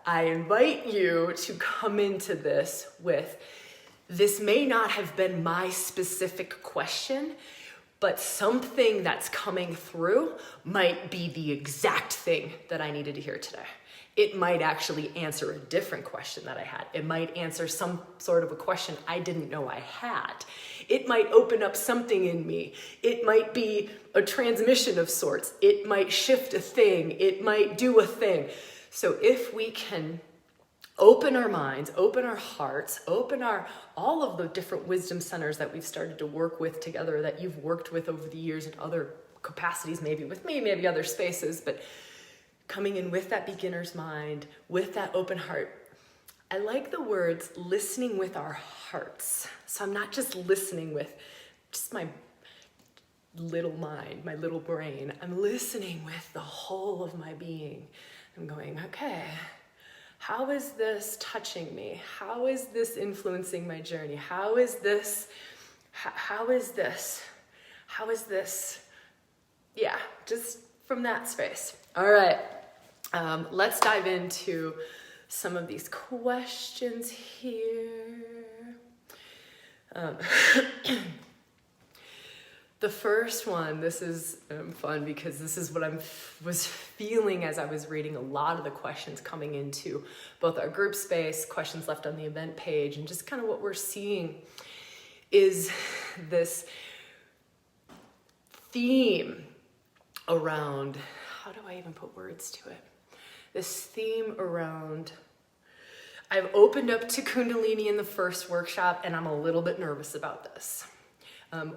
I invite you to come into this with, this may not have been my specific question, but something that's coming through might be the exact thing that I needed to hear today. It might actually answer a different question that I had. It might answer some sort of a question I didn't know I had. It might open up something in me. It might be a transmission of sorts. It might shift a thing. It might do a thing. So if we can open our minds, open our hearts, open all of the different wisdom centers that we've started to work with together, that you've worked with over the years in other capacities, maybe with me, maybe other spaces, but coming in with that beginner's mind, with that open heart. I like the words listening with our hearts. So I'm not just listening with just my little mind, my little brain. I'm listening with the whole of my being. I'm going, okay, how is this touching me? How is this influencing my journey? How is this? Yeah, just from that space. All right, let's dive into some of these questions here. The first one, this is fun because this is what I was feeling as I was reading a lot of the questions coming into both our group space, questions left on the event page, and just kind of what we're seeing is this theme around, how do I even put words to it? This theme around, I've opened up to Kundalini in the first workshop and I'm a little bit nervous about this.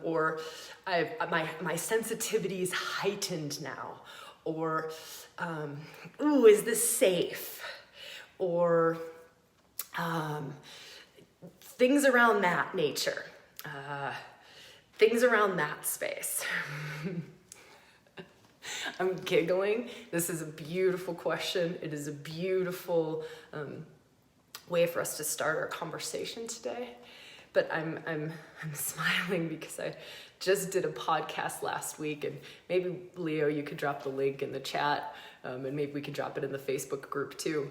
Or my sensitivity is heightened now, or ooh, is this safe? Or things around that nature, things around that space. I'm giggling. This is a beautiful question. It is a beautiful way for us to start our conversation today. But I'm smiling because I just did a podcast last week, and maybe Leo, you could drop the link in the chat, and maybe we could drop it in the Facebook group too.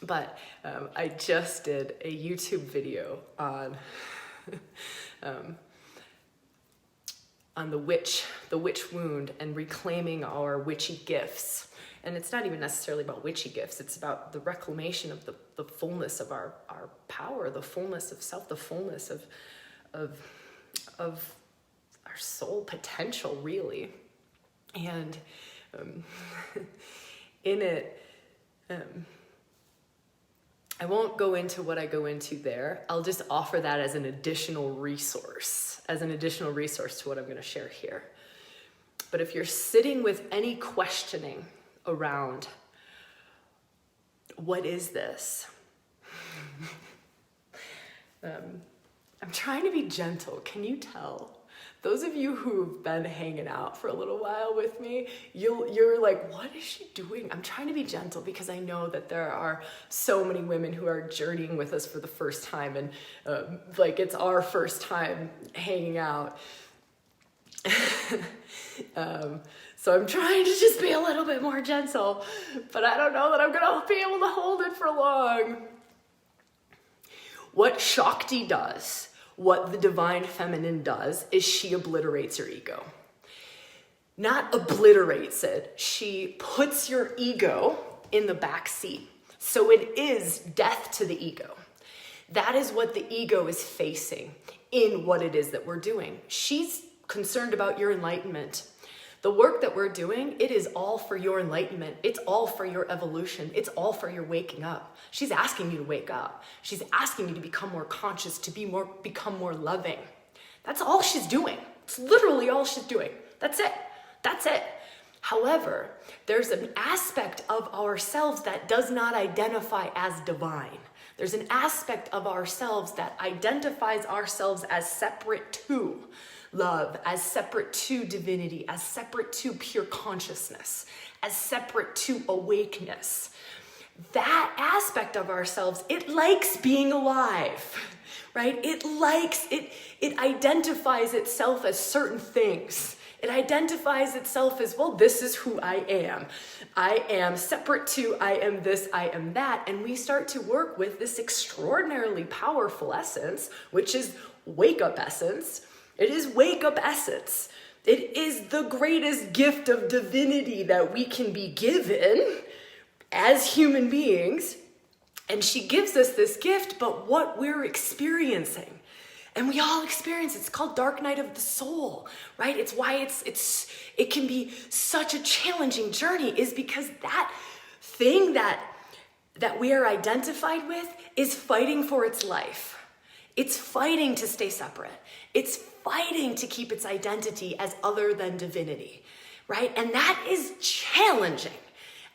But I just did a YouTube video on the witch wound and reclaiming our witchy gifts. And it's not even necessarily about witchy gifts. It's about the reclamation of the fullness of our power, the fullness of self, the fullness of our soul potential, really. And in it, I won't go into what I go into there. I'll just offer that as an additional resource to what I'm going to share here. But if you're sitting with any questioning around, what is this? I'm trying to be gentle. Can you tell? Those of you who've been hanging out for a little while with me, you're like, what is she doing? I'm trying to be gentle because I know that there are so many women who are journeying with us for the first time, and like it's our first time hanging out. So I'm trying to just be a little bit more gentle, but I don't know that I'm gonna be able to hold it for long. What Shakti does, what the divine feminine does, is she obliterates your ego. Not obliterates it, she puts your ego in the back seat. So it is death to the ego. That is what the ego is facing in what it is that we're doing. She's concerned about your enlightenment. The work that we're doing, it is all for your enlightenment. It's all for your evolution. It's all for your waking up. She's asking you to wake up. She's asking you to become more conscious, to become more loving. That's all she's doing. It's literally all she's doing. That's it. That's it. However, there's an aspect of ourselves that does not identify as divine. There's an aspect of ourselves that identifies ourselves as separate to love, as separate to divinity, as separate to pure consciousness, as separate to awakeness. That aspect of ourselves, it likes being alive, right? It identifies itself as certain things. It identifies itself as, well, this is who I am. I am separate to, I am this, I am that. And we start to work with this extraordinarily powerful essence, which is wake up essence. It is wake up essence. It is the greatest gift of divinity that we can be given as human beings. And she gives us this gift, but what we're experiencing, and we all experience it. It's called dark night of the soul, right? It's why it can be such a challenging journey, is because that thing that we are identified with is fighting for its life. It's fighting to stay separate. It's fighting to keep its identity as other than divinity, right? And that is challenging.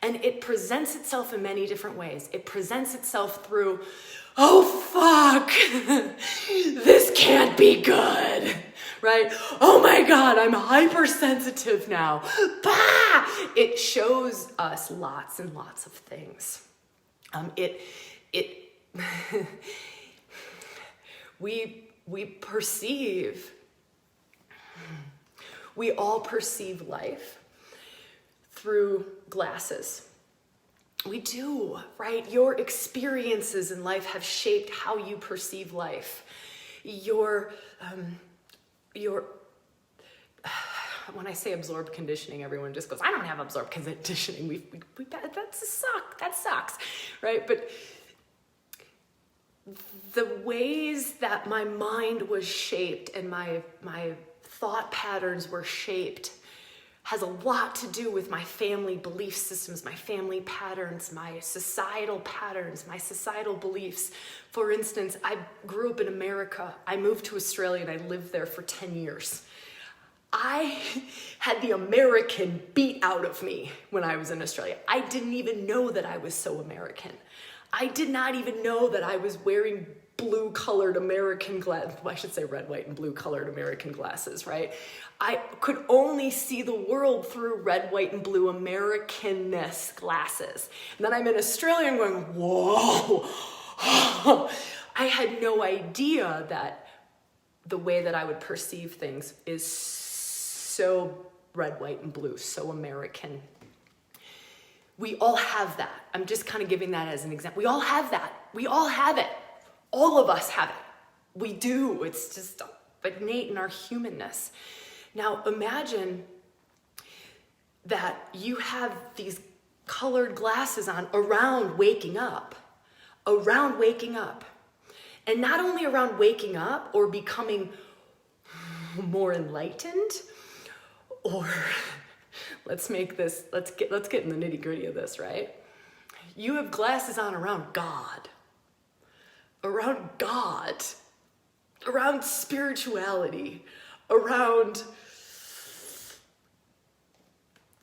And it presents itself in many different ways. It presents itself through, oh, fuck, this can't be good, right? Oh my God, I'm hypersensitive now. Bah! It shows us lots and lots of things. We perceive, we all perceive life through glasses. We do, right? Your experiences in life have shaped how you perceive life. When I say absorbed conditioning, everyone just goes, I don't have absorbed conditioning. That sucks, right? But the ways that my mind was shaped and my thought patterns were shaped has a lot to do with my family belief systems, my family patterns, my societal beliefs. For instance, I grew up in America. I moved to Australia and I lived there for 10 years. I had the American beat out of me when I was in Australia. I didn't even know that I was so American. I did not even know that I was wearing blue-colored American glasses. Well, I should say red, white, and blue-colored American glasses, right? I could only see the world through red, white, and blue Americanness glasses. And then I'm in Australia and going, whoa. I had no idea that the way that I would perceive things is so red, white, and blue, so American. We all have that. I'm just kind of giving that as an example. We all have that. We all have it. All of us have it. We do. It's just innate in our humanness. Now imagine that you have these colored glasses on around waking up. And not only around waking up or becoming more enlightened, or let's get in the nitty-gritty of this, right? You have glasses on around God, around spirituality, around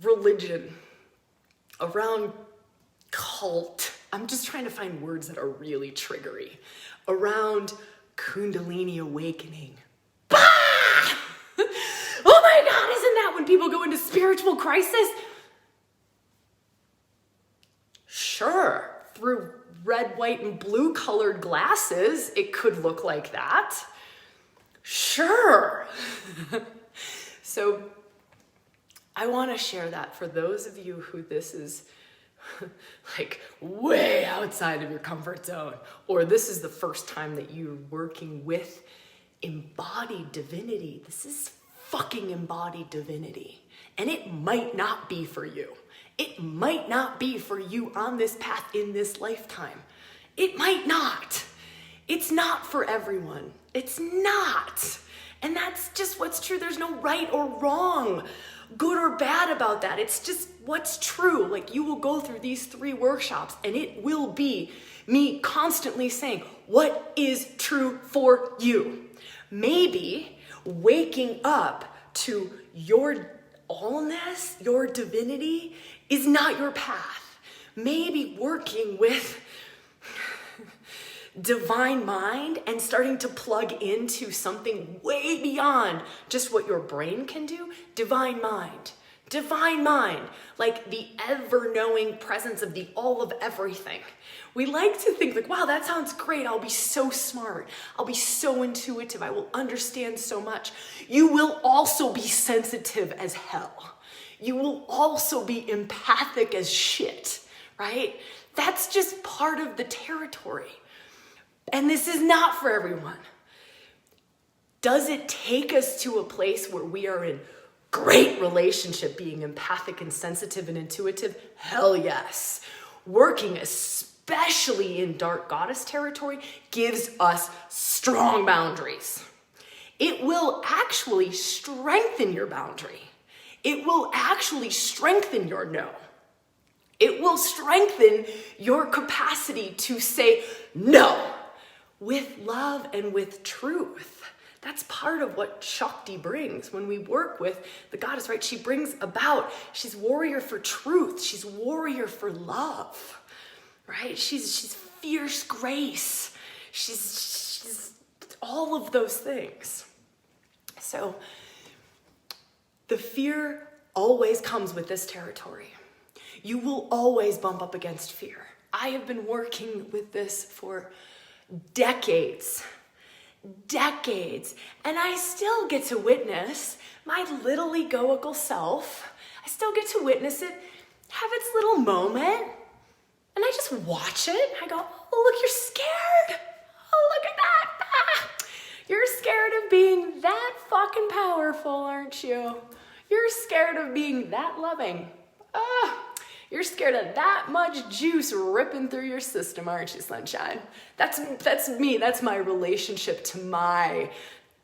religion, around cult. I'm just trying to find words that are really triggery. Around Kundalini awakening. Bah! Oh my God, isn't that when people go into spiritual crisis? Sure, through red, white, and blue colored glasses, it could look like that. Sure. So I want to share that for those of you who this is like way outside of your comfort zone, or this is the first time that you're working with embodied divinity. This is fucking embodied divinity. And it might not be for you. It might not be for you on this path in this lifetime. It might not. It's not for everyone. It's not. And that's just what's true. There's no right or wrong, good or bad about that. It's just what's true. Like, you will go through these 3 workshops and it will be me constantly saying, what is true for you? Maybe waking up to your allness, your divinity, is not your path. Maybe working with divine mind and starting to plug into something way beyond just what your brain can do, divine mind, Divine mind, like the ever-knowing presence of the all of everything. We like to think like, wow, that sounds great. I'll be so smart. I'll be so intuitive. I will understand so much. You will also be sensitive as hell. You will also be empathic as shit, right? That's just part of the territory. And this is not for everyone. Does it take us to a place where we are in great relationship being empathic and sensitive and intuitive? Hell yes. Working especially in dark goddess territory gives us strong boundaries. It will actually strengthen your boundary. It will actually strengthen your no. It will strengthen your capacity to say no with love and with truth. That's part of what Shakti brings when we work with the goddess, right? She brings about, she's warrior for truth. She's warrior for love, right? She's fierce grace. She's all of those things. So the fear always comes with this territory. You will always bump up against fear. I have been working with this for decades, and I still get to witness my little egoical self. I still get to witness it have its little moment, and I just watch it. I go, oh, look, you're scared. Oh, look at that. Ah. You're scared of being that fucking powerful, aren't you? You're scared of being that loving. You're scared of that much juice ripping through your system, aren't you, sunshine? That's me. That's my relationship to my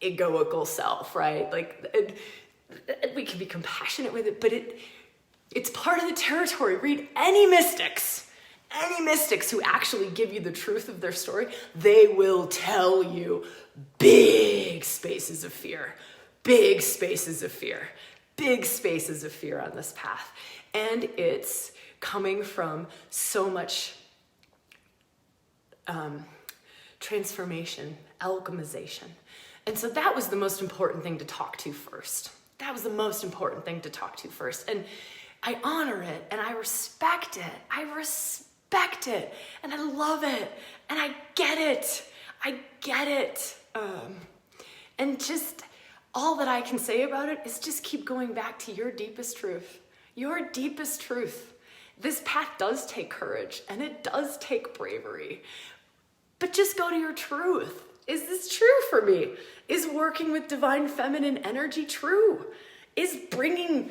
egoical self, right? Like, we can be compassionate with it, but it's part of the territory. Read any mystics who actually give you the truth of their story. They will tell you big spaces of fear, big spaces of fear, big spaces of fear on this path. And it's coming from so much transformation, alchemization. And so that was the most important thing to talk to first. That was the most important thing to talk to first. And I honor it, and I respect it. And I love it. And I get it. And just all that I can say about it is just keep going back to your deepest truth. Your deepest truth. This path does take courage, and it does take bravery. But just go to your truth. Is this true for me? Is working with divine feminine energy true? Is bringing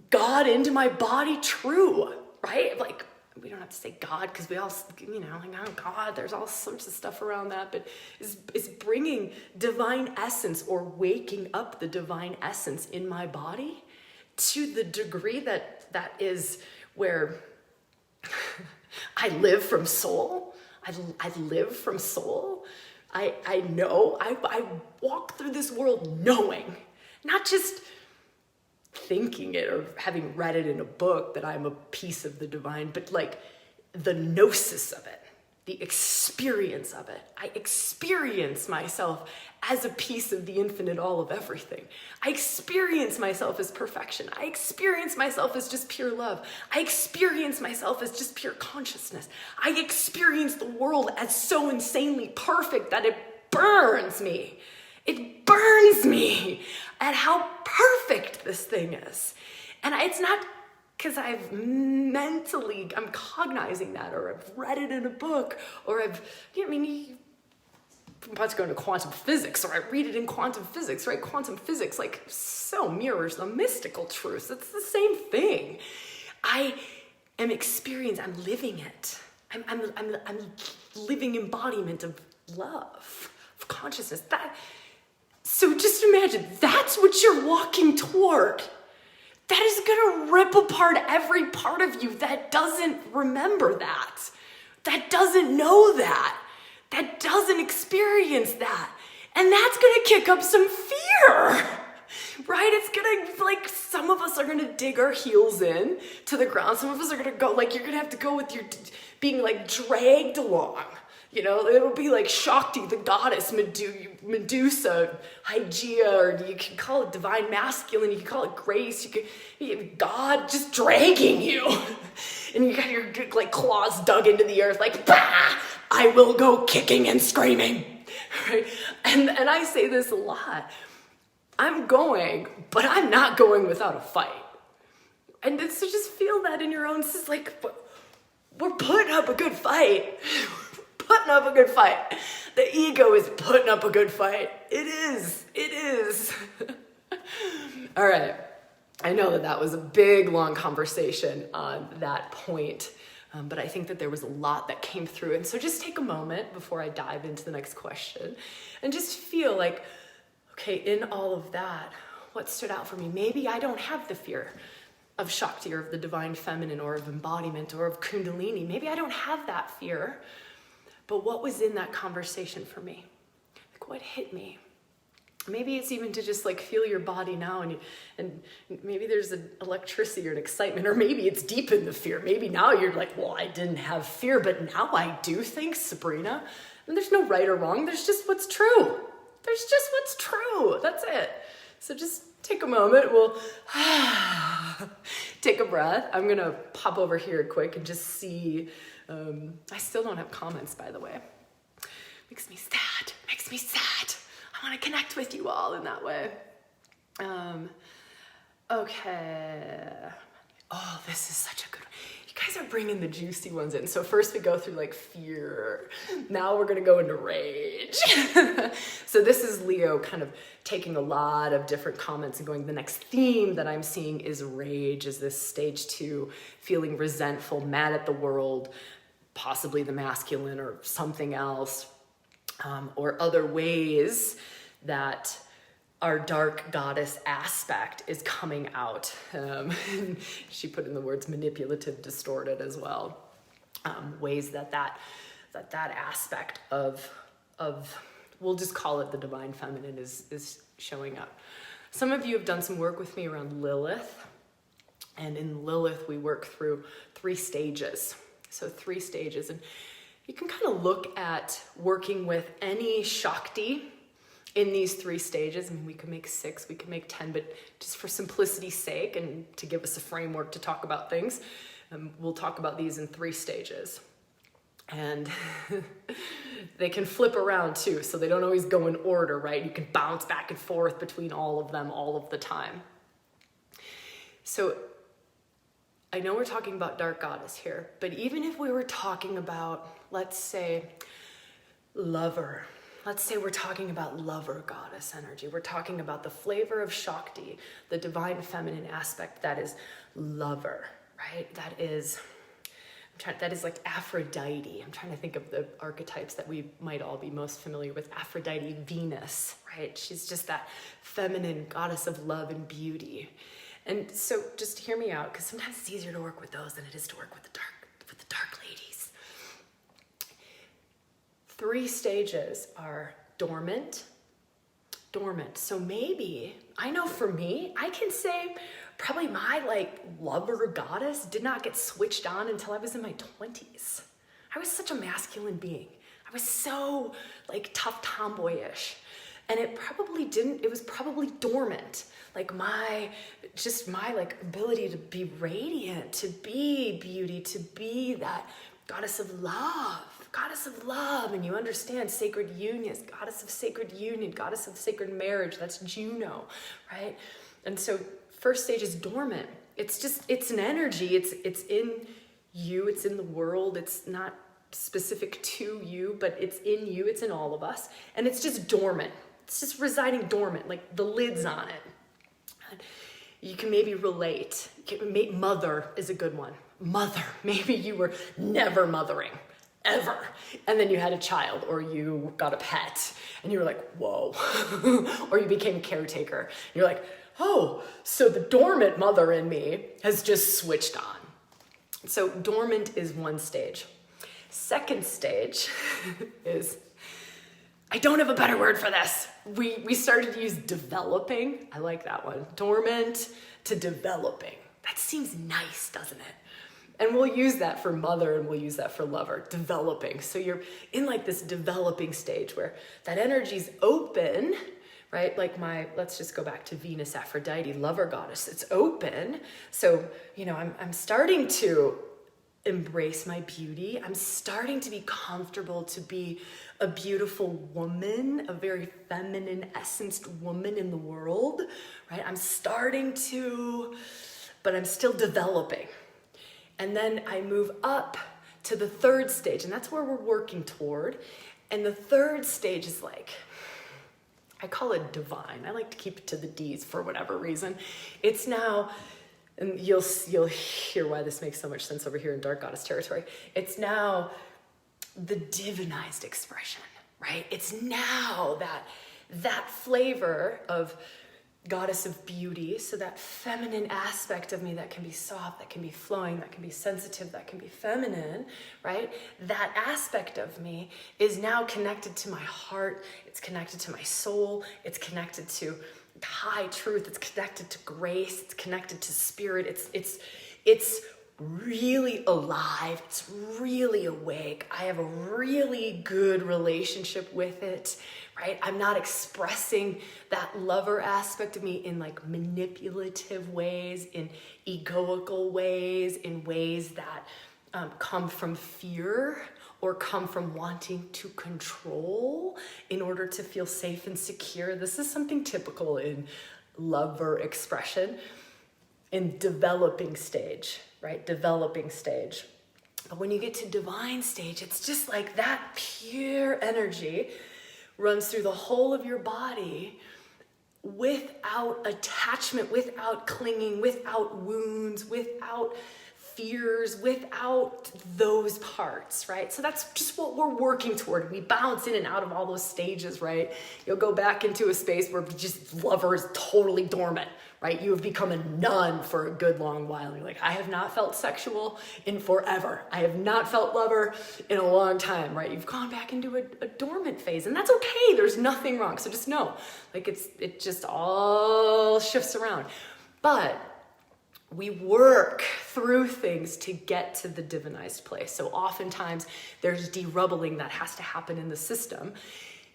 God into my body true? Right? Like, we don't have to say God because we all, like, oh God, there's all sorts of stuff around that. But is bringing divine essence or waking up the divine essence in my body to the degree that is where I live from soul. I live from soul. I know. I walk through this world knowing, not just thinking it or having read it in a book that I'm a piece of the divine, but like the gnosis of it, the experience of it. I experience myself as a piece of the infinite all of everything. I experience myself as perfection. I experience myself as just pure love. I experience myself as just pure consciousness. I experience the world as so insanely perfect that it burns me. It burns me at how perfect this thing is. And it's not because I'm cognizing that, or I've read it in a book, or I'm about to go into quantum physics, or I read it in quantum physics, right? Quantum physics like so mirrors the mystical truths. It's the same thing. I am experiencing, I'm living it. I'm living embodiment of love, of consciousness. So just imagine, that's what you're walking toward. That is gonna rip apart every part of you that doesn't remember that doesn't know that doesn't experience that. And that's gonna kick up some fear, right? It's gonna, like, some of us are gonna dig our heels in to the ground. Some of us are gonna go, like, you're gonna have to go with your, being like dragged along. You know, it'll be like Shakti, the goddess, Medusa, Hygeia, or you can call it divine masculine, you can call it grace, God just dragging you. And you got your like claws dug into the earth, like, bah, I will go kicking and screaming, right? And I say this a lot. I'm going, but I'm not going without a fight. And so just feel that in your own, it's like, we're putting up a good fight. Putting up a good fight. The ego is putting up a good fight. It is. All right. I know that was a big, long conversation on that point, but I think that there was a lot that came through. And so just take a moment before I dive into the next question and just feel like, okay, in all of that, what stood out for me? Maybe I don't have the fear of Shakti or of the divine feminine or of embodiment or of Kundalini. Maybe I don't have that fear. But what was in that conversation for me? Like what hit me? Maybe it's even to just like feel your body now and maybe there's an electricity or an excitement, or maybe it's deep in the fear. Maybe now you're like, well, I didn't have fear, but now I do. Thanks, Sabrina. And there's no right or wrong. There's just what's true. There's just what's true. That's it. So just take a moment. We'll take a breath. I'm going to pop over here quick and just see. I still don't have comments, by the way. Makes me sad. I want to connect with you all in that way. Okay. Oh, this is such a good one. You guys are bringing the juicy ones in. So first we go through like fear. Now we're going to go into rage. So this is Leo kind of taking a lot of different comments and going, the next theme that I'm seeing is rage, is this stage 2, feeling resentful, mad at the world, possibly the masculine or something else, or other ways that our dark goddess aspect is coming out. She put in the words manipulative, distorted as well. Ways that aspect of we'll just call it the divine feminine is showing up. Some of you have done some work with me around Lilith, and in Lilith we work through 3 stages. So 3 stages, and you can kind of look at working with any Shakti in these 3 stages. I mean, we could make 6, we could make 10, but just for simplicity's sake and to give us a framework to talk about things, we'll talk about these in 3 stages. And they can flip around too, so they don't always go in order, right? You can bounce back and forth between all of them all of the time. So I know we're talking about dark goddess here, but even if we were talking about, let's say, lover, let's say we're talking about lover goddess energy, we're talking about the flavor of Shakti, the divine feminine aspect that is lover, right? That is like Aphrodite. I'm trying to think of the archetypes that we might all be most familiar with. Aphrodite, Venus, right? She's just that feminine goddess of love and beauty. And so just hear me out, because sometimes it's easier to work with those than it is to work with the dark ladies. 3 stages are dormant. So maybe, I know for me, I can say probably my like lover goddess did not get switched on until I was in my 20s. I was such a masculine being. I was so like tough tomboyish. And it was probably dormant. Like my like ability to be radiant, to be beauty, to be that goddess of love. And you understand sacred union, goddess of sacred union, goddess of sacred marriage. That's Juno, right? And so first stage is dormant. It's an energy. It's in you. It's in the world. It's not specific to you, but it's in you. It's in all of us. And it's just dormant. It's just residing dormant, like the lid's on it. You can maybe relate. Mother is a good one. Mother. Maybe you were never mothering, ever. And then you had a child, or you got a pet, and you were like, whoa. Or you became a caretaker. You're like, oh, so the dormant mother in me has just switched on. So dormant is 1 stage. Second stage is, I don't have a better word for this. We started to use developing. I like that one. Dormant to developing. That seems nice, doesn't it? And we'll use that for mother and we'll use that for lover, developing. So you're in like this developing stage where that energy's open, right? Like let's just go back to Venus, Aphrodite, lover goddess. It's open. So, I'm starting to embrace my beauty. I'm starting to be comfortable to be a beautiful woman, a very feminine essenced woman in the world, right? I'm starting to, but I'm still developing. And then I move up to the third stage, and that's where we're working toward. And the third stage is like, I call it divine. I like to keep it to the D's for whatever reason. It's now, and you'll hear why this makes so much sense over here in Dark Goddess territory. It's now the divinized expression, right? It's now that flavor of goddess of beauty, so that feminine aspect of me that can be soft, that can be flowing, that can be sensitive, that can be feminine, right? That aspect of me is now connected to my heart, it's connected to my soul, it's connected to high truth, it's connected to grace, it's connected to spirit, it's really alive, it's really awake. I have a really good relationship with it, right? I'm not expressing that lover aspect of me in like manipulative ways, in egoical ways, in ways that come from fear or come from wanting to control in order to feel safe and secure. This is something typical in lover expression in developing stage, right? Developing stage. But when you get to divine stage, it's just like that pure energy runs through the whole of your body without attachment, without clinging, without wounds, without fears, without those parts, right? So that's just what we're working toward. We bounce in and out of all those stages, right? You'll go back into a space where just lover is totally dormant, right? You have become a nun for a good long while. And you're like, I have not felt sexual in forever. I have not felt lover in a long time, right? You've gone back into a dormant phase, and that's okay. There's nothing wrong. So just know, like it just all shifts around. But we work through things to get to the divinized place. So oftentimes there's derubbling that has to happen in the system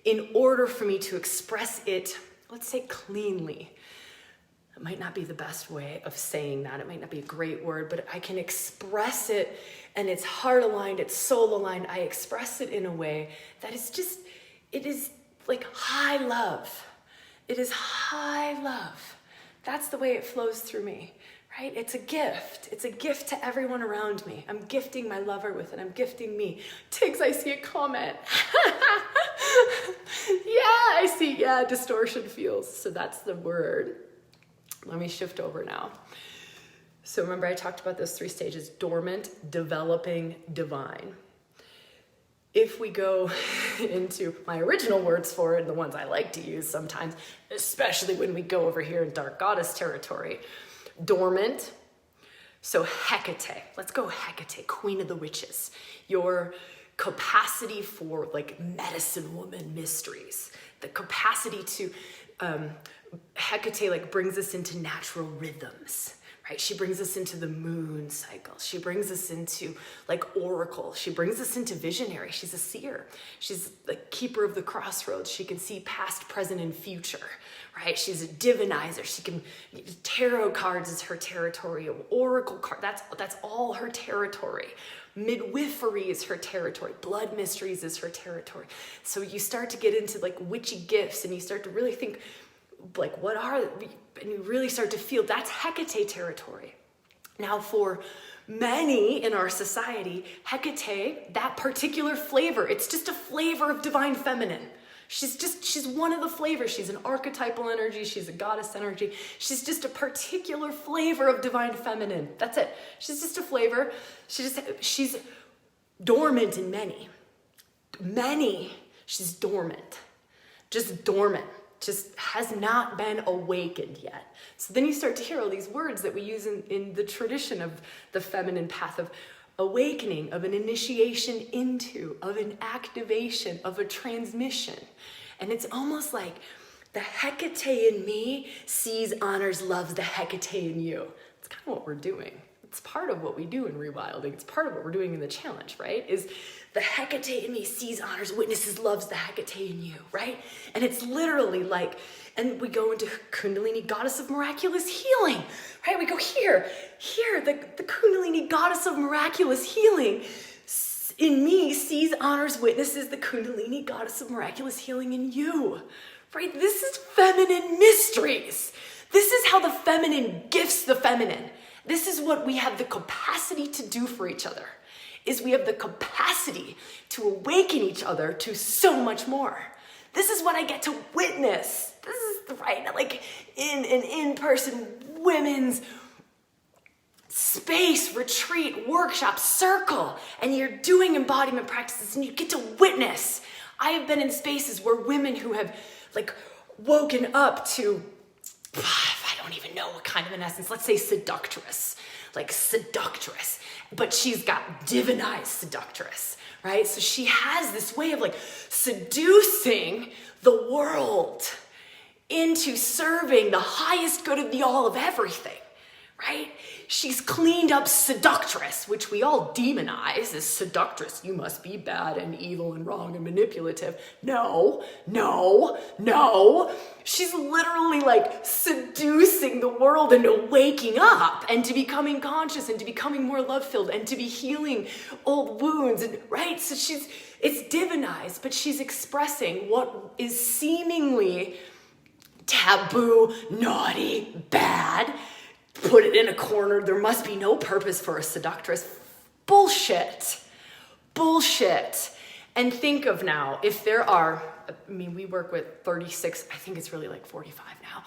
in order for me to express it, let's say cleanly. It might not be the best way of saying that. It might not be a great word, but I can express it and it's heart aligned, it's soul aligned. I express it in a way that is just, it is like high love. It is high love. That's the way it flows through me. Right? It's a gift. It's a gift to everyone around me. I'm gifting my lover with it. I'm gifting me. Tiggs, I see a comment. Yeah, I see. Yeah, distortion feels. So that's the word. Let me shift over now. So remember I talked about those three stages: dormant, developing, divine. If we go into my original words for it, and the ones I like to use sometimes, especially when we go over here in Dark Goddess territory, dormant, so Hecate. Let's go Hecate, queen of the witches. Your capacity for like medicine woman mysteries, the capacity to, Hecate like brings us into natural rhythms, right? She brings us into the moon cycle. She brings us into like oracle. She brings us into visionary. She's a seer. She's the keeper of the crossroads. She can see past, present, and future, right? She's a divinizer. She can, tarot cards is her territory. Oracle card, that's all her territory. Midwifery is her territory. Blood mysteries is her territory. So you start to get into like witchy gifts and you start to really think like, what are, and you really start to feel that's Hecate territory. Now for many in our society, Hecate, that particular flavor, it's just a flavor of divine feminine. She's one of the flavors. She's an archetypal energy. She's a goddess energy. She's just a particular flavor of divine feminine. That's it. She's just a flavor. She's dormant in many. She's dormant. Just dormant. Just has not been awakened yet. So then you start to hear all these words that we use in the tradition of the feminine path of awakening, of an initiation into, of an activation, of a transmission. And it's almost like the Hecate in me sees, honors, loves the Hecate in you. It's kind of what we're doing. it's part of what we do in ReWilding. It's part of what we're doing in the challenge, right? Is the Hecate in me sees, honors, witnesses, loves the Hecate in you, right? And it's literally like, and we go into Kundalini, goddess of miraculous healing, right? We go here, the Kundalini, goddess of miraculous healing in me sees, honors, witnesses the Kundalini, goddess of miraculous healing in you, right? This is feminine mysteries. This is how the feminine gifts the feminine. This is what we have the capacity to do for each other, is we have the capacity to awaken each other to so much more. This is what I get to witness. This is right, like in an in-person women's space, retreat, workshop, circle, and you're doing embodiment practices and you get to witness. I have been in spaces where women who have like woken up to, I don't even know what kind of an essence, let's say seductress, but she's got divinized seductress, right? So she has this way of like seducing the world into serving the highest good of the all of everything, right? She's cleaned up seductress, which we all demonize as seductress. You must be bad and evil and wrong and manipulative. No. She's literally like seducing the world into waking up and to becoming conscious and to becoming more love-filled and to be healing old wounds, and right? So it's divinized, but she's expressing what is seemingly taboo, naughty, bad. Put it in a corner. There must be no purpose for a seductress. Bullshit. And think of now, if there are, we work with 36, I think it's really like 45 now,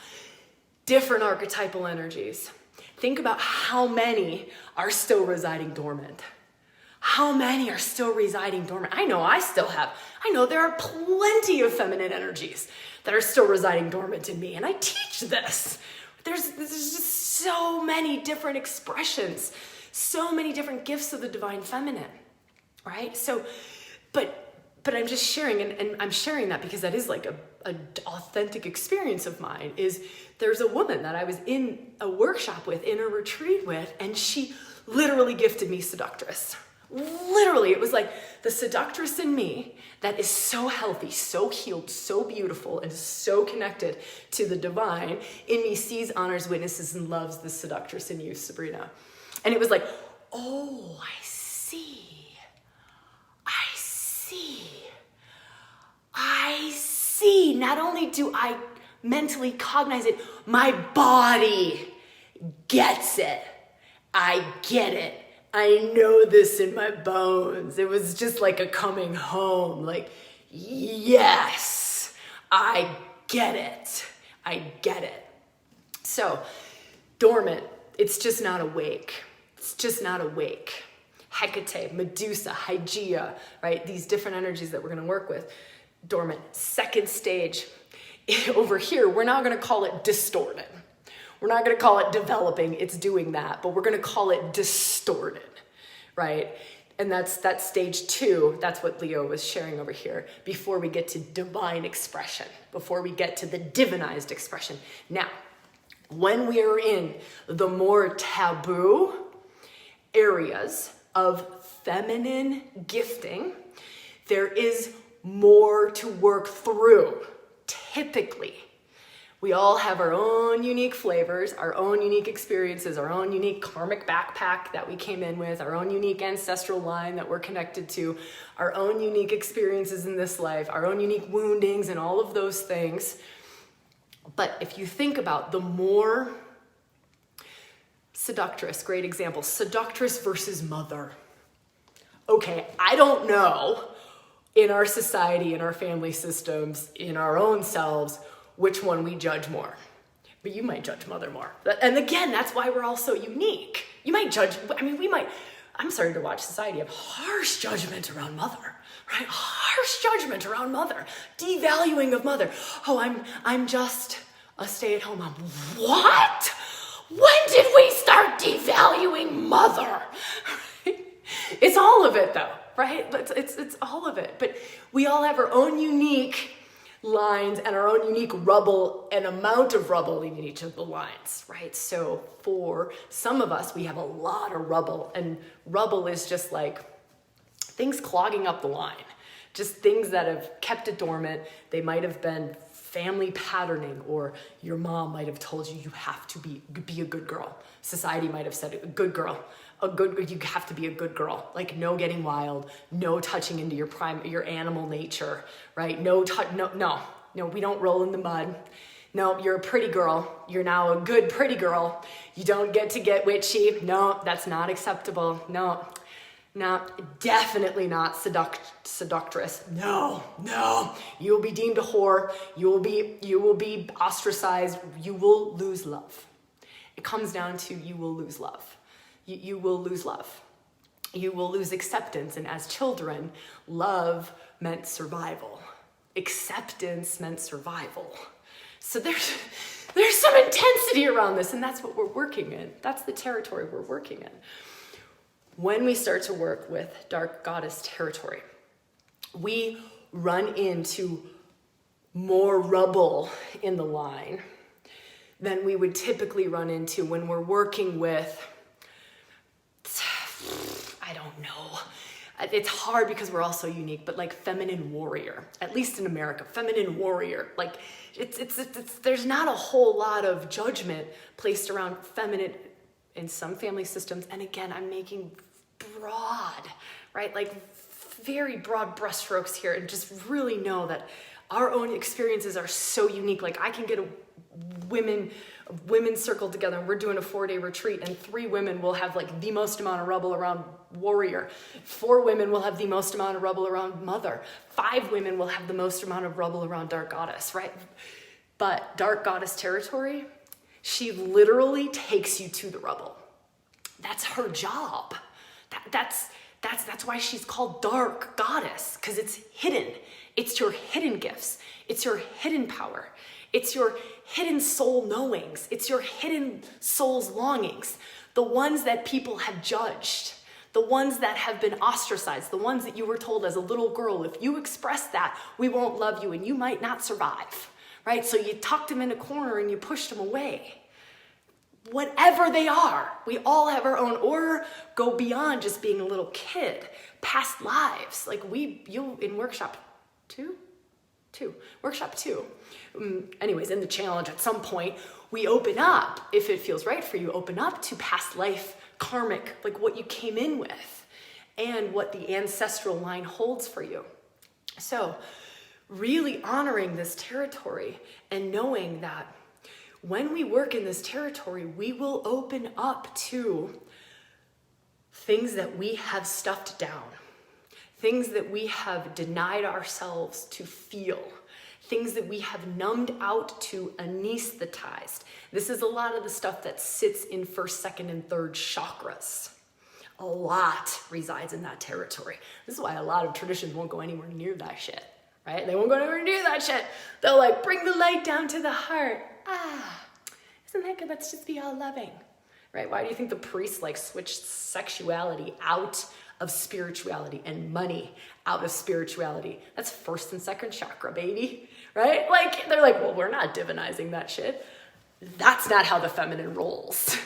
different archetypal energies. Think about how many are still residing dormant. How many are still residing dormant? I know there are plenty of feminine energies that are still residing dormant in me, and I teach this. There's just so many different expressions, so many different gifts of the divine feminine, right? So, but I'm just sharing, and I'm sharing that because that is like an authentic experience of mine. Is there's a woman that I was in a workshop with, in a retreat with, and she literally gifted me seductress. Literally, it was like the seductress in me that is so healthy, so healed, so beautiful, and so connected to the divine in me sees, honors, witnesses, and loves the seductress in you, Sabrina. And it was like, oh, I see. Not only do I mentally cognize it, my body gets it. I get it. I know this in my bones. It was just like a coming home. Like, yes, I get it. So, dormant, it's just not awake. Hecate, Medusa, Hygeia, right? These different energies that we're going to work with. Dormant. Second stage, over here, we're now going to call it distorted. We're not going to call it developing, it's doing that, but we're going to call it distorted, right? And that's stage 2. That's what Leo was sharing over here before we get to divine expression, before we get to the divinized expression. Now, when we are in the more taboo areas of feminine gifting, there is more to work through, typically. We all have our own unique flavors, our own unique experiences, our own unique karmic backpack that we came in with, our own unique ancestral line that we're connected to, our own unique experiences in this life, our own unique woundings and all of those things. But if you think about the more seductress, great example, seductress versus mother. Okay, I don't know in our society, in our family systems, in our own selves, which one we judge more. But you might judge mother more. And again, that's why we're all so unique. You might judge, I'm starting to watch society have harsh judgment around mother, right? Harsh judgment around mother, devaluing of mother. Oh, I'm just a stay-at-home mom. What? When did we start devaluing mother? It's all of it though, right? It's all of it. But we all have our own unique lines and our own unique rubble and amount of rubble in each of the lines, right? So for some of us, we have a lot of rubble, and rubble is just like things clogging up the line, just things that have kept it dormant. They might have been family patterning, or your mom might have told you have to be a good girl. Society might have said a good girl. You have to be a good girl. Like no getting wild, no touching into your animal nature, right? No, we don't roll in the mud. No, you're a pretty girl. You're now a good pretty girl. You don't get to get witchy. No, that's not acceptable. No, definitely not seductress. No. You will be deemed a whore. You will be ostracized. You will lose love. It comes down to you will lose love. You will lose love. You will lose acceptance. And as children, love meant survival. Acceptance meant survival. So there's some intensity around this, and that's what we're working in. That's the territory we're working in. When we start to work with dark goddess territory, we run into more rubble in the line than we would typically run into when we're working with, I don't know. It's hard because we're all so unique, but like feminine warrior, at least in America, feminine warrior, like it's there's not a whole lot of judgment placed around feminine in some family systems. And again, I'm making broad, right? Like very broad brushstrokes here, and just really know that our own experiences are so unique. Like I can get a women circled together, and we're doing a 4-day retreat, and 3 women will have like the most amount of rubble around warrior. 4 women will have the most amount of rubble around mother. 5 women will have the most amount of rubble around dark goddess, right? But dark goddess territory, she literally takes you to the rubble. That's her job. That's why she's called dark goddess, because it's hidden. It's your hidden gifts. It's your hidden power. It's your hidden soul knowings. It's your hidden soul's longings. The ones that people have judged. The ones that have been ostracized. The ones that you were told as a little girl, if you express that, we won't love you and you might not survive, right? So you tucked them in a corner and you pushed them away. Whatever they are, we all have our own, or go beyond just being a little kid, past lives. Like you in workshop two. Anyways, in the challenge, at some point, we open up, if it feels right for you, open up to past life, karmic, like what you came in with, and what the ancestral line holds for you. So really honoring this territory and knowing that when we work in this territory, we will open up to things that we have stuffed down, things that we have denied ourselves to feel, things that we have numbed out to anesthetized. This is a lot of the stuff that sits in 1st, 2nd, and 3rd chakras. A lot resides in that territory. This is why a lot of traditions won't go anywhere near that shit, right? They won't go anywhere near that shit. They'll like bring the light down to the heart. Isn't that good? Let's just be all loving, right? Why do you think the priests like switched sexuality out of spirituality and money out of spirituality? That's 1st and 2nd chakra, baby, right? Like, they're like, well, we're not divinizing that shit. That's not how the feminine rolls.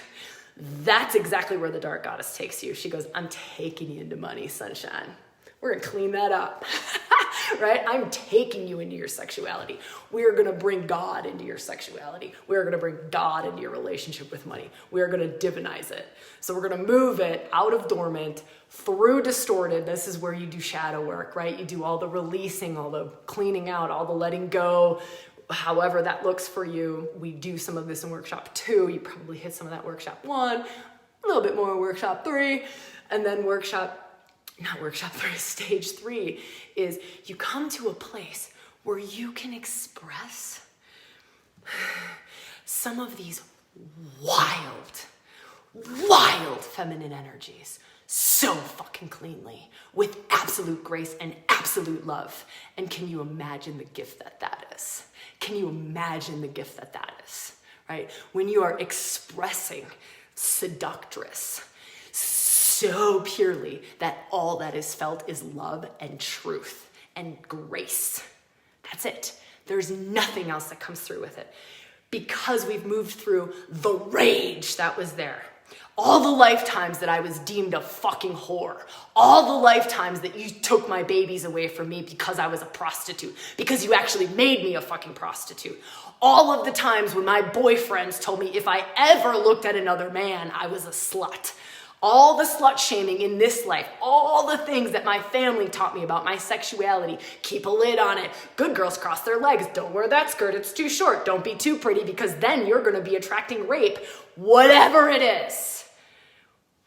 That's exactly where the dark goddess takes you. She goes, I'm taking you into money, sunshine. We're gonna clean that up, right? I'm taking you into your sexuality. We're gonna bring God into your sexuality. We're gonna bring God into your relationship with money. We're gonna divinize it. So we're gonna move it out of dormant, through distorted. This is where you do shadow work, right? You do all the releasing, all the cleaning out, all the letting go, however that looks for you. We do some of this in workshop 2. You probably hit some of that workshop 1, a little bit more in workshop 3, and then stage 3 is you come to a place where you can express some of these wild feminine energies so fucking cleanly, with absolute grace and absolute love. And can you imagine the gift that is? Can you imagine the gift that is, right? When you are expressing seductress so purely that all that is felt is love and truth and grace. That's it. There's nothing else that comes through with it because we've moved through the rage that was there. All the lifetimes that I was deemed a fucking whore. All the lifetimes that you took my babies away from me because I was a prostitute. Because you actually made me a fucking prostitute. All of the times when my boyfriends told me if I ever looked at another man, I was a slut. All the slut shaming in this life, all the things that my family taught me about my sexuality, keep a lid on it. Good girls cross their legs. Don't wear that skirt. It's too short. Don't be too pretty because then you're going to be attracting rape. Whatever it is.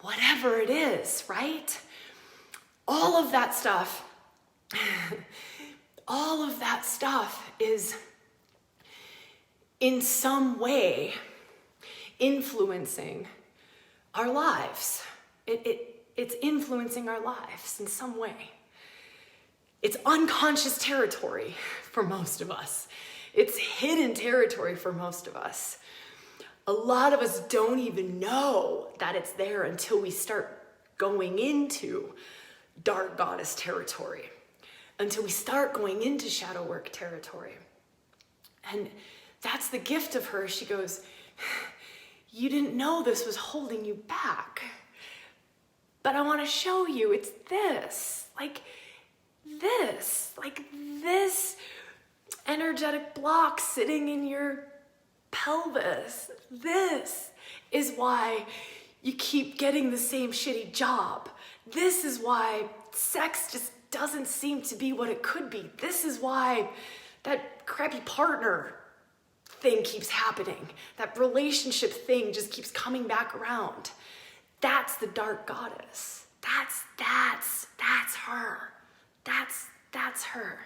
Whatever it is, right? All of that stuff, is in some way influencing our lives. It's influencing our lives in some way. It's unconscious territory for most of us. It's hidden territory for most of us. A lot of us don't even know that it's there until we start going into dark goddess territory, until we start going into shadow work territory. And that's the gift of her. She goes, you didn't know this was holding you back, but I want to show you it's this, like this energetic block sitting in your pelvis. This is why you keep getting the same shitty job. This is why sex just doesn't seem to be what it could be. This is why that crappy partner thing keeps happening. That relationship thing just keeps coming back around. That's the dark goddess. That's her. That's her.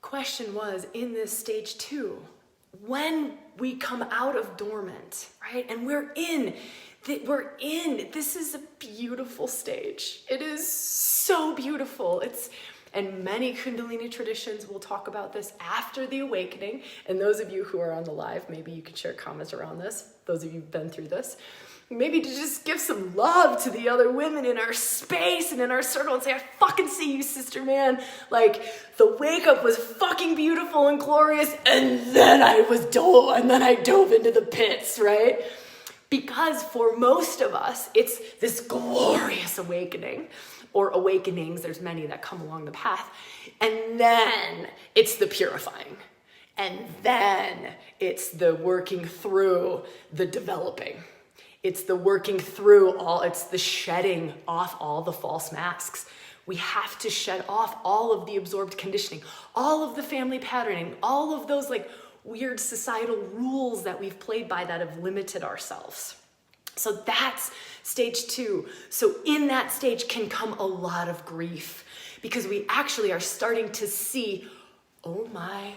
Question was, in this stage 2, when we come out of dormant, right? And this is a beautiful stage. It is so beautiful. And many Kundalini traditions will talk about this after the awakening. And those of you who are on the live, maybe you could share comments around this. Those of you who've been through this, maybe to just give some love to the other women in our space and in our circle and say, I fucking see you, sister man. Like, the wake up was fucking beautiful and glorious. And then I dove into the pits, right? Because for most of us, it's this glorious awakening, or awakenings. There's many that come along the path. And then it's the purifying. And then it's the working through the developing. It's the working through it's the shedding off all the false masks. We have to shed off all of the absorbed conditioning, all of the family patterning, all of those like weird societal rules that we've played by that have limited ourselves. So that's stage 2. So in that stage can come a lot of grief because we actually are starting to see, oh my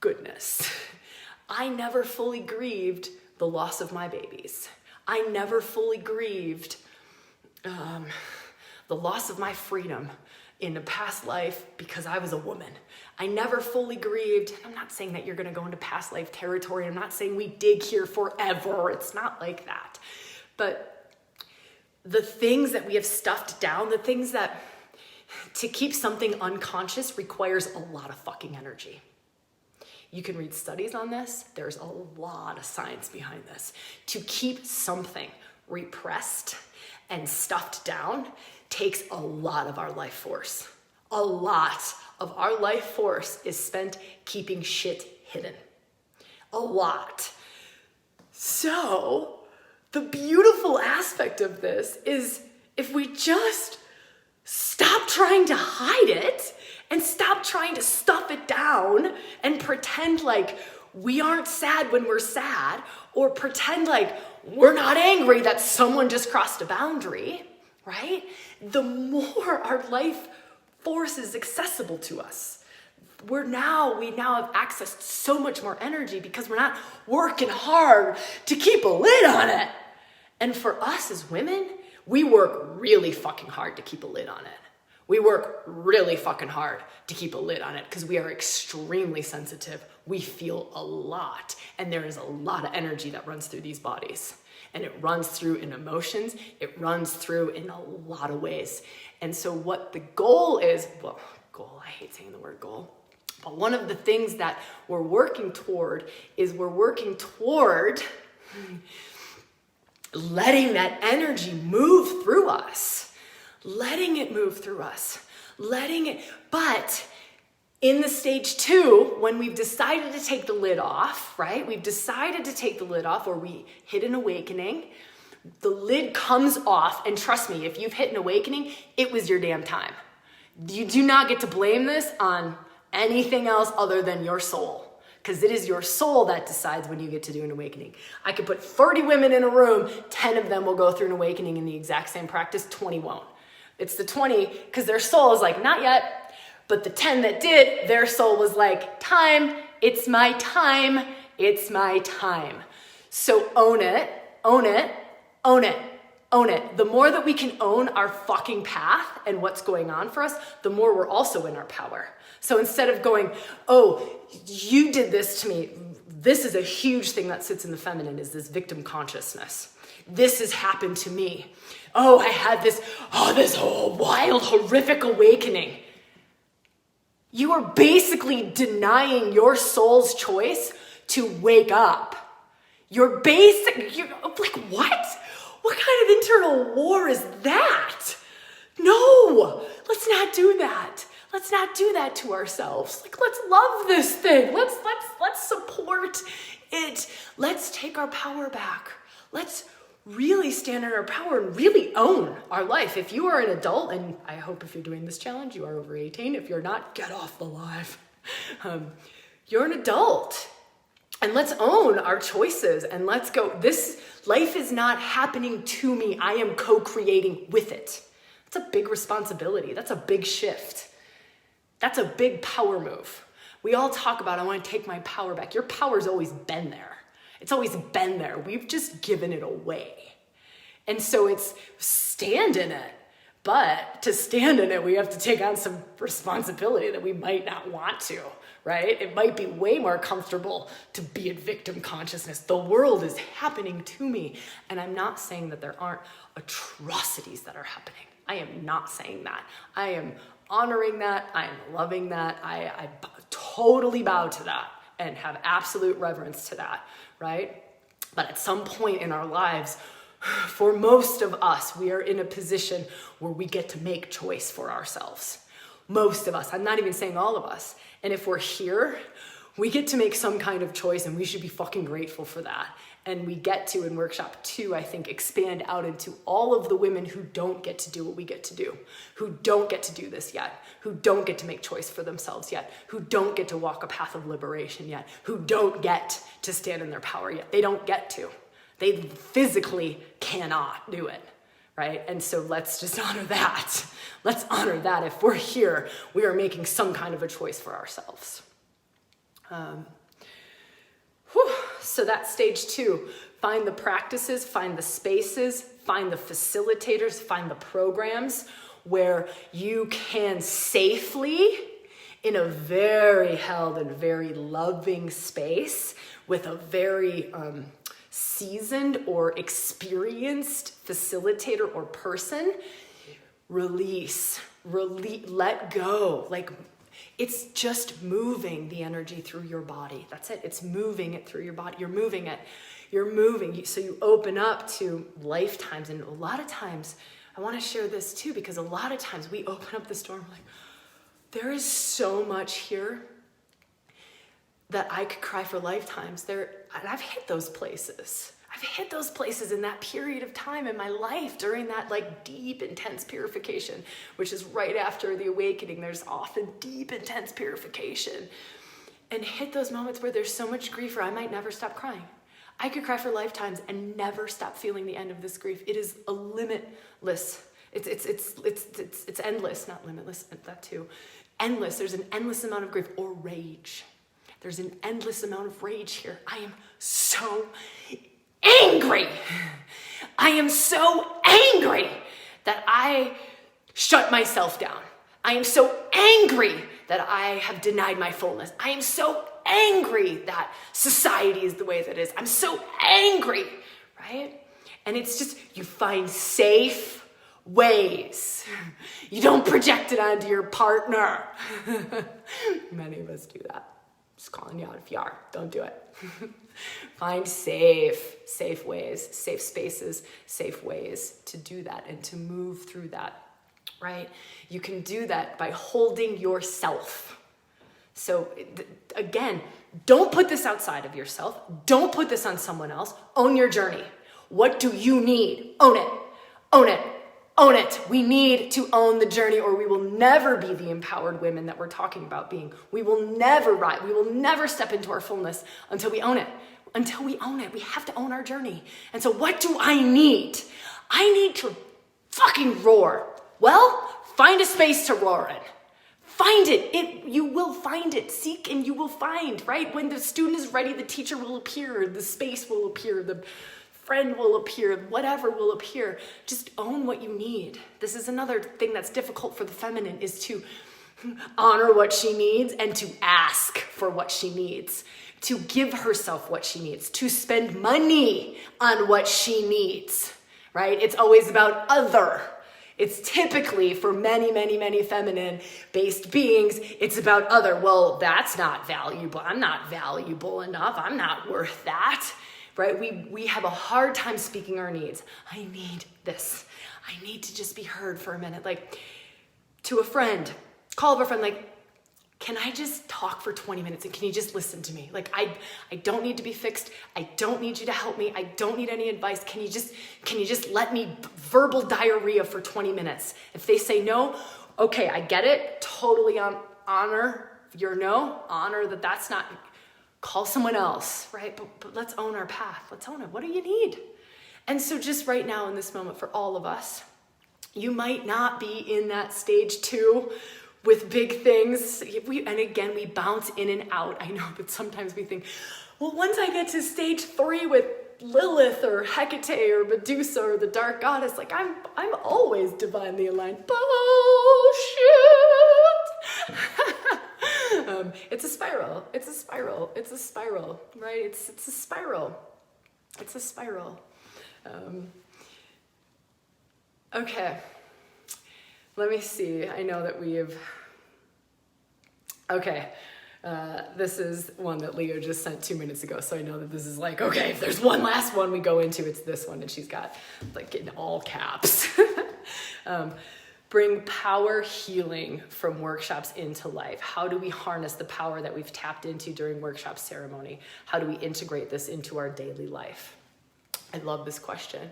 goodness, I never fully grieved the loss of my babies. I never fully grieved the loss of my freedom in a past life because I was a woman. I never fully grieved. I'm not saying that you're going to go into past life territory. I'm not saying we dig here forever. It's not like that. But the things that we have stuffed down, the things that to keep something unconscious requires a lot of fucking energy. You can read studies on this. There's a lot of science behind this. To keep something repressed and stuffed down takes a lot of our life force. A lot of our life force is spent keeping shit hidden. A lot. So the beautiful aspect of this is if we just stop trying to hide it and stop trying to stuff it down and pretend like we aren't sad when we're sad, or pretend like we're not angry that someone just crossed a boundary, right? The more our life force is accessible to us. We now have access to so much more energy because we're not working hard to keep a lid on it. And for us as women, we work really fucking hard to keep a lid on it. We work really fucking hard to keep a lid on it because we are extremely sensitive. We feel a lot, and there is a lot of energy that runs through these bodies. And it runs through in emotions, it runs through in a lot of ways. And so what the goal is, I hate saying the word goal. But one of the things that we're working toward is letting that energy move through us, letting it move through us, but in the stage 2, when we've decided to take the lid off, right? We've decided to take the lid off, or we hit an awakening, the lid comes off, and trust me, if you've hit an awakening, it was your damn time. You do not get to blame this on anything else other than your soul, because it is your soul that decides when you get to do an awakening. I could put 30 women in a room, 10 of them will go through an awakening in the exact same practice, 20 won't. It's the 20, because their soul is like, not yet. But the 10 that did, their soul was like, time, it's my time, it's my time. So own it, own it, own it, own it. The more that we can own our fucking path and what's going on for us, the more we're also in our power. So instead of going, oh, you did this to me, this is a huge thing that sits in the feminine, is this victim consciousness. This has happened to me. Oh, I had this wild, horrific awakening. You are basically denying your soul's choice to wake up. You're like, what? What kind of internal war is that? No, let's not do that. Let's not do that to ourselves. Like, let's love this thing. Let's support it. Let's take our power back. Let's really stand in our power and really own our life. If you are an adult, and I hope if you're doing this challenge, you are over 18. If you're not, get off the live. You're an adult. And let's own our choices and let's go. This life is not happening to me. I am co-creating with it. That's a big responsibility. That's a big shift. That's a big power move. We all talk about, I want to take my power back. Your power's always been there. It's always been there. We've just given it away. And so it's stand in it. But to stand in it, we have to take on some responsibility that we might not want to, right? It might be way more comfortable to be in victim consciousness. The world is happening to me. And I'm not saying that there aren't atrocities that are happening. I am not saying that. I am honoring that. I am loving that. I totally bow to that and have absolute reverence to that, right? But at some point in our lives, for most of us, we are in a position where we get to make choice for ourselves. Most of us, I'm not even saying all of us. And if we're here, we get to make some kind of choice and we should be fucking grateful for that. And we get to, in workshop 2, I think, expand out into all of the women who don't get to do what we get to do, who don't get to do this yet, who don't get to make choice for themselves yet, who don't get to walk a path of liberation yet, who don't get to stand in their power yet. They don't get to. They physically cannot do it, right? And so let's just honor that. Let's honor that. If we're here, we are making some kind of a choice for ourselves. So that's stage 2. Find the practices, find the spaces, find the facilitators, find the programs where you can safely, in a very held and very loving space with a very seasoned or experienced facilitator or person, release, let go. Like, it's just moving the energy through your body. That's it. It's moving it through your body. You're moving it. You're moving. So you open up to lifetimes. And a lot of times, I want to share this too, because a lot of times we open up this door and we're like, there is so much here that I could cry for lifetimes. And I've hit those places. I've hit those places in that period of time in my life during that like deep, intense purification, which is right after the awakening. There's often deep, intense purification, and hit those moments where there's so much grief where I might never stop crying. I could cry for lifetimes and never stop feeling the end of this grief. It is a limitless. It's endless, not limitless, that too. Endless. There's an endless amount of grief or rage. There's an endless amount of rage here. I am so angry. I am so angry that I shut myself down. I am so angry that I have denied my fullness. I am so angry that society is the way that it is. I'm so angry, right? And it's just, you find safe ways. You don't project it onto your partner. Many of us do that. Just calling you out if you are. Don't do it. Find safe ways, safe spaces, safe ways to do that and to move through that, right? You can do that by holding yourself. So again, don't put this outside of yourself. Don't put this on someone else. Own your journey. What do you need? Own it. Own it. Own it. We need to own the journey, or we will never be the empowered women that we're talking about being. We will never ride. We will never step into our fullness until we own it. Until we own it. We have to own our journey. And so what do I need? I need to fucking roar. Well, find a space to roar in. Find it. You will find it. Seek and you will find, right? When the student is ready, the teacher will appear, the space will appear, the friend will appear, whatever will appear. Just own what you need. This is another thing that's difficult for the feminine, is to honor what she needs and to ask for what she needs, to give herself what she needs, to spend money on what she needs, right? It's always about other. It's typically, for many, many, many feminine-based beings, it's about other. Well, that's not valuable. I'm not valuable enough. I'm not worth that, right? We have a hard time speaking our needs. I need this. I need to just be heard for a minute. Like, to a friend, call up a friend, like, can I just talk for 20 minutes and can you just listen to me? Like, I don't need to be fixed. I don't need you to help me. I don't need any advice. Can you just let me verbal diarrhea for 20 minutes? If they say no, okay, I get it. Totally honor your no. Honor that that's not, call someone else, right? But let's own our path. Let's own it. What do you need? And so just right now in this moment for all of us, you might not be in that stage 2 with big things. And again, we bounce in and out. I know that sometimes we think, well, once I get to stage 3 with Lilith or Hecate or Medusa or the dark goddess, like I'm always divinely aligned. Bullshit. It's a spiral. It's a spiral. It's a spiral, right? It's a spiral. It's a spiral. Okay. Let me see. I know that we have. Okay. This is one that Leo just sent 2 minutes ago. So I know that this is like, okay, if there's one last one we go into, it's this one. And she's got like in all caps. Bring power healing from workshops into life. How do we harness the power that we've tapped into during workshop ceremony? How do we integrate this into our daily life? I love this question.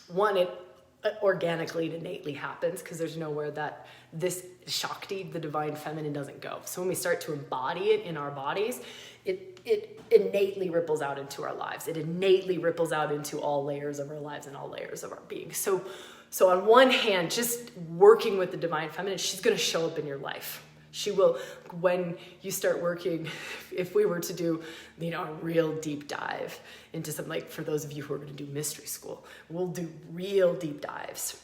One, it organically and innately happens because there's nowhere that this Shakti, the divine feminine, doesn't go. So when we start to embody it in our bodies, it innately ripples out into our lives. It innately ripples out into all layers of our lives and all layers of our being. So on one hand, just working with the divine feminine, she's going to show up in your life. She will, when you start working, if we were to do, a real deep dive into something, like for those of you who are going to do mystery school, we'll do real deep dives.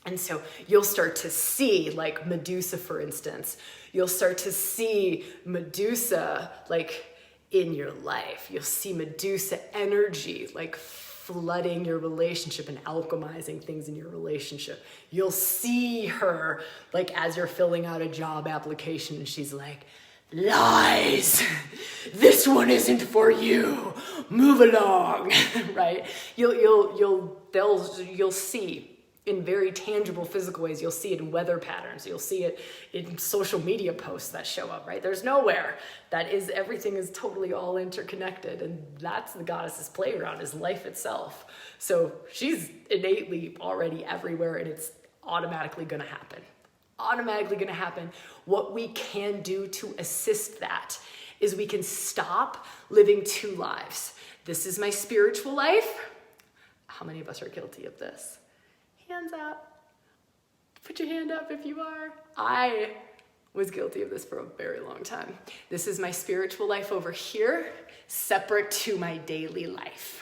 And so you'll start to see, like Medusa, for instance, you'll start to see Medusa, like in your life. You'll see Medusa energy, like flooding your relationship and alchemizing things in your relationship. You'll see her like as you're filling out a job application and she's like, lies, this one isn't for you, move along, right? You'll see in very tangible physical ways. You'll see it in weather patterns. You'll see it in social media posts that show up, right? There's nowhere everything is totally all interconnected. And that's the goddess's playground, is life itself. So she's innately already everywhere and it's automatically gonna happen. Automatically gonna happen. What we can do to assist that is we can stop living 2 lives. This is my spiritual life. How many of us are guilty of this? Hands up. Put your hand up if you are. I was guilty of this for a very long time. This is my spiritual life over here, separate to my daily life.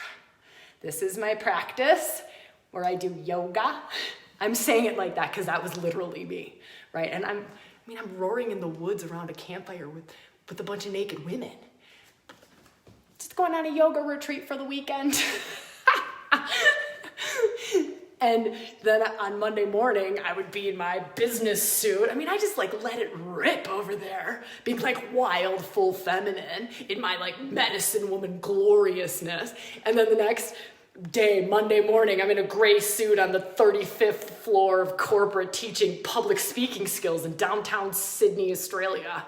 This is my practice where I do yoga. I'm saying it like that because that was literally me, right? And I'm roaring in the woods around a campfire with a bunch of naked women. Just going on a yoga retreat for the weekend. And then on Monday morning, I would be in my business suit. I mean, I just like let it rip over there, being like wild, full feminine in my like medicine woman gloriousness. And then the next day, Monday morning, I'm in a gray suit on the 35th floor of corporate teaching public speaking skills in downtown Sydney, Australia.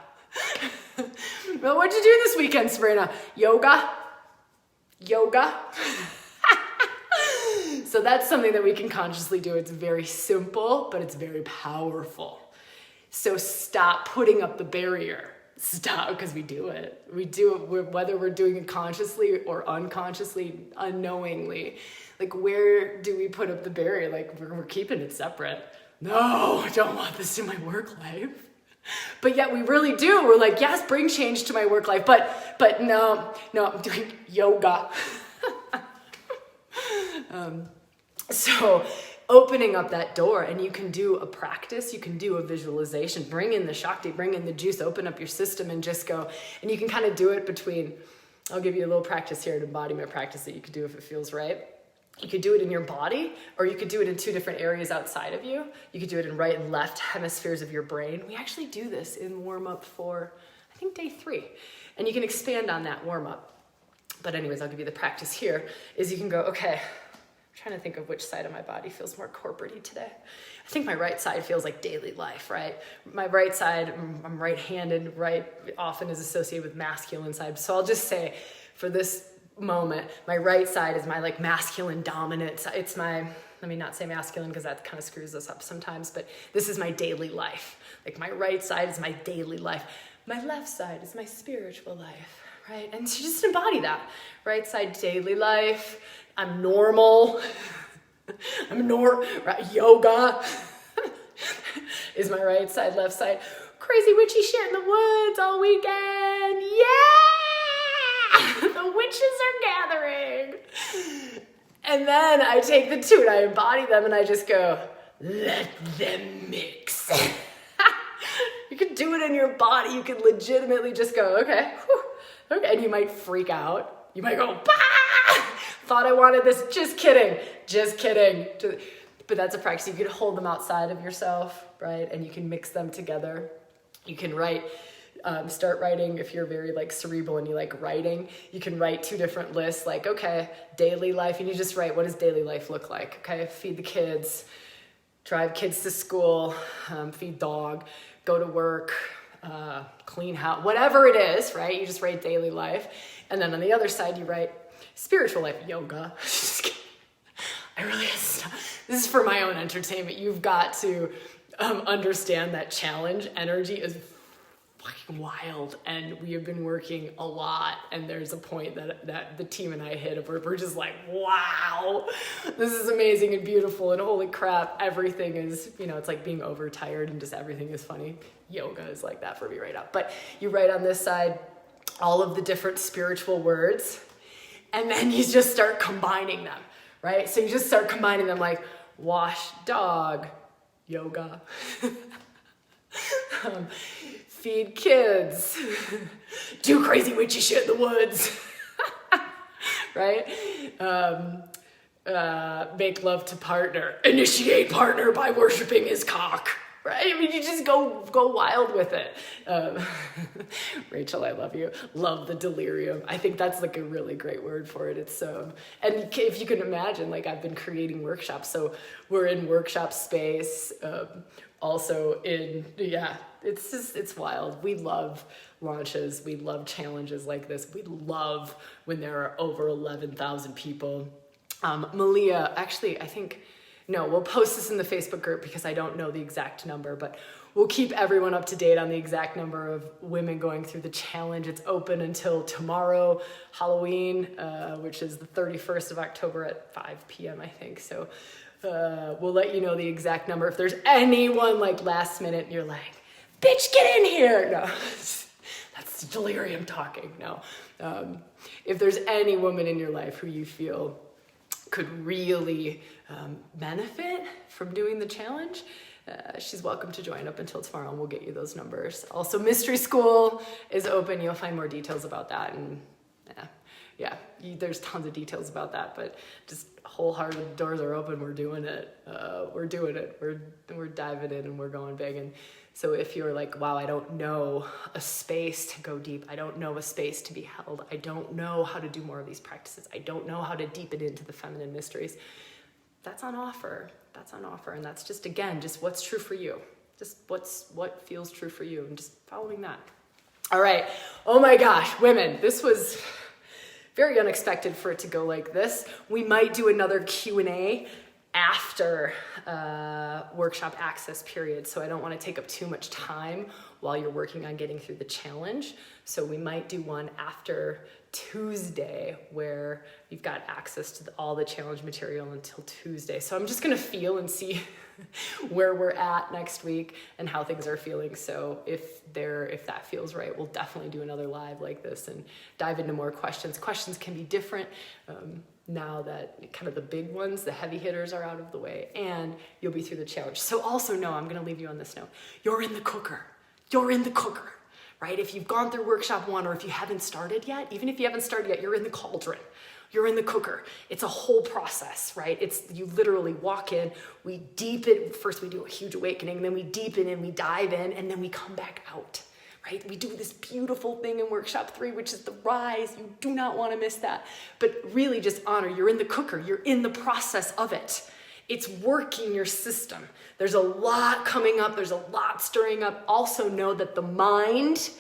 Well, what'd you do this weekend, Sabrina? Yoga? So that's something that we can consciously do. It's very simple, but it's very powerful. So stop putting up the barrier. Stop, because we do it. We do it whether we're doing it consciously or unconsciously, unknowingly. Like, where do we put up the barrier? Like, we're keeping it separate. No, I don't want this in my work life. But yet we really do. We're like, yes, bring change to my work life, but no, I'm doing yoga. So opening up that door, and you can do a practice, you can do a visualization, bring in the Shakti, bring in the juice, open up your system and just go. And you can kind of do it between, I'll give you a little practice here, an embodiment practice that you could do if it feels right. You could do it in your body, or you could do it in two different areas outside of you. You could do it in right and left hemispheres of your brain. We actually do this in warm-up for, I think, day 3. And you can expand on that warm-up. But anyways, I'll give you the practice here, is you can go, okay, I'm trying to think of which side of my body feels more corporate-y today. I think my right side feels like daily life, right? My right side, I'm right-handed, right often is associated with masculine side. So I'll just say, for this moment, my right side is my like masculine dominant side. It's my, let me not say masculine because that kind of screws us up sometimes, but this is my daily life. Like my right side is my daily life. My left side is my spiritual life, right? And so just embody that. Right side, daily life. I'm normal. Right? Yoga is my right side, left side. Crazy witchy shit in the woods all weekend. Yeah! The witches are gathering. And then I take the two and I embody them and I just go, let them mix. You can do it in your body. You can legitimately just go, okay, whew, okay. And you might freak out. You might go, bah! Thought I wanted this. Just kidding. But that's a practice. You can hold them outside of yourself, right? And you can mix them together. You can write, start writing if you're very like cerebral and you like writing. You can write 2 different lists, like, okay, daily life. And you just write, what does daily life look like? Okay, feed the kids, drive kids to school, feed dog, go to work, clean house, whatever it is, right? You just write daily life. And then on the other side, you write spiritual life, yoga. I really have to stop. This is for my own entertainment. You've got to understand that challenge energy is fucking wild, and we have been working a lot, and there's a point that the team and I hit where we're just like, wow, this is amazing and beautiful, and holy crap, everything is, it's like being overtired and just everything is funny. Yoga is like that for me right now. But you write on this side all of the different spiritual words, and then you just start combining them, right? So you just start combining them, like wash dog, yoga, feed kids, do crazy witchy shit in the woods, right? Make love to partner, initiate partner by worshiping his cock, right? I mean, you just go wild with it. Rachel, I love you. Love the delirium. I think that's like a really great word for it. It's and if you can imagine, like I've been creating workshops, so we're in workshop space, also it's wild. We love launches. We love challenges like this. We love when there are over 11,000 people. Malia, actually, we'll post this in the Facebook group because I don't know the exact number, but we'll keep everyone up to date on the exact number of women going through the challenge. It's open until tomorrow, Halloween, which is the 31st of October at 5 p.m., I think. So we'll let you know the exact number. If there's anyone like last minute and you're like, bitch, get in here. No, that's delirium talking. No. If there's any woman in your life who you feel could really benefit from doing the challenge, she's welcome to join up until tomorrow, and we'll get you those numbers. Also, Mystery School is open. You'll find more details about that, and yeah, there's tons of details about that, but just wholehearted, doors are open. We're doing it. We're doing it. We're diving in and we're going big. And so if you're like, wow, I don't know a space to go deep. I don't know a space to be held. I don't know how to do more of these practices. I don't know how to deepen into the feminine mysteries. That's on offer. That's on offer. And that's just, again, just what's true for you. Just what feels true for you, and just following that. All right. Oh my gosh, women, this was very unexpected for it to go like this. We might do another Q&A after workshop access period, so I don't want to take up too much time while you're working on getting through the challenge. So we might do one after Tuesday where you've got access to all the challenge material until Tuesday. So I'm just going to feel and see where we're at next week and how things are feeling. So if that feels right, we'll definitely do another live like this and dive into more questions. Questions can be different now that kind of the big ones, the heavy hitters are out of the way, and you'll be through the challenge. So also know, I'm going to leave you on this note, you're in the cooker. You're in the cooker, right? If you've gone through workshop 1 or if you haven't started yet, even if you haven't started yet, you're in the cauldron. You're in the cooker. It's a whole process, right? You literally walk in, we deepen, first we do a huge awakening, then we deepen and we dive in, and then we come back out, right? We do this beautiful thing in workshop 3, which is the rise. You do not want to miss that. But really just honor, you're in the cooker. You're in the process of it. It's working your system. There's a lot coming up. There's a lot stirring up. Also know that the mind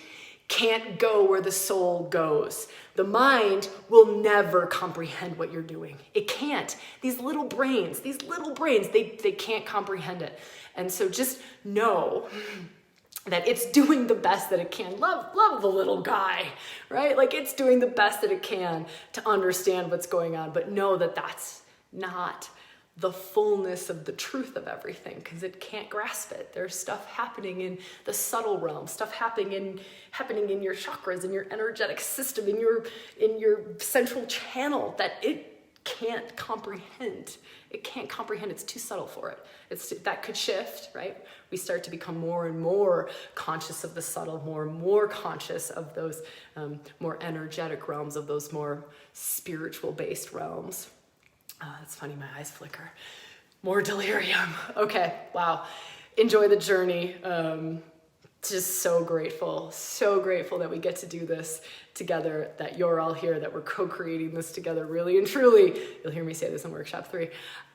can't go where the soul goes. The mind will never comprehend what you're doing. It can't. These little brains, they can't comprehend it. And so just know that it's doing the best that it can. Love the little guy, right? Like it's doing the best that it can to understand what's going on, but know that that's not the fullness of the truth of everything, because it can't grasp it. There's stuff happening in the subtle realm, stuff happening in your chakras, in your energetic system, in your central channel that it can't comprehend. It can't comprehend. It's too subtle for it. That could shift, right? We start to become more and more conscious of the subtle, more and more conscious of those more energetic realms, of those more spiritual-based realms. It's funny, my eyes flicker. More delirium. Okay, wow. Enjoy the journey. Just so grateful that we get to do this together, that you're all here, that we're co-creating this together, really and truly. You'll hear me say this in workshop 3.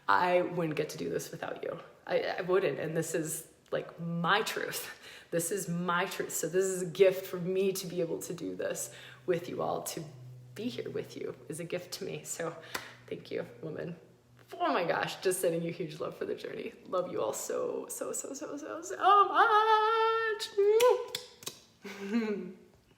I wouldn't get to do this without you. I wouldn't, and this is like my truth. This is my truth. So this is a gift for me to be able to do this with you all, to be here with you is a gift to me. So thank you, woman. Oh my gosh, just sending you huge love for the journey. Love you all so much.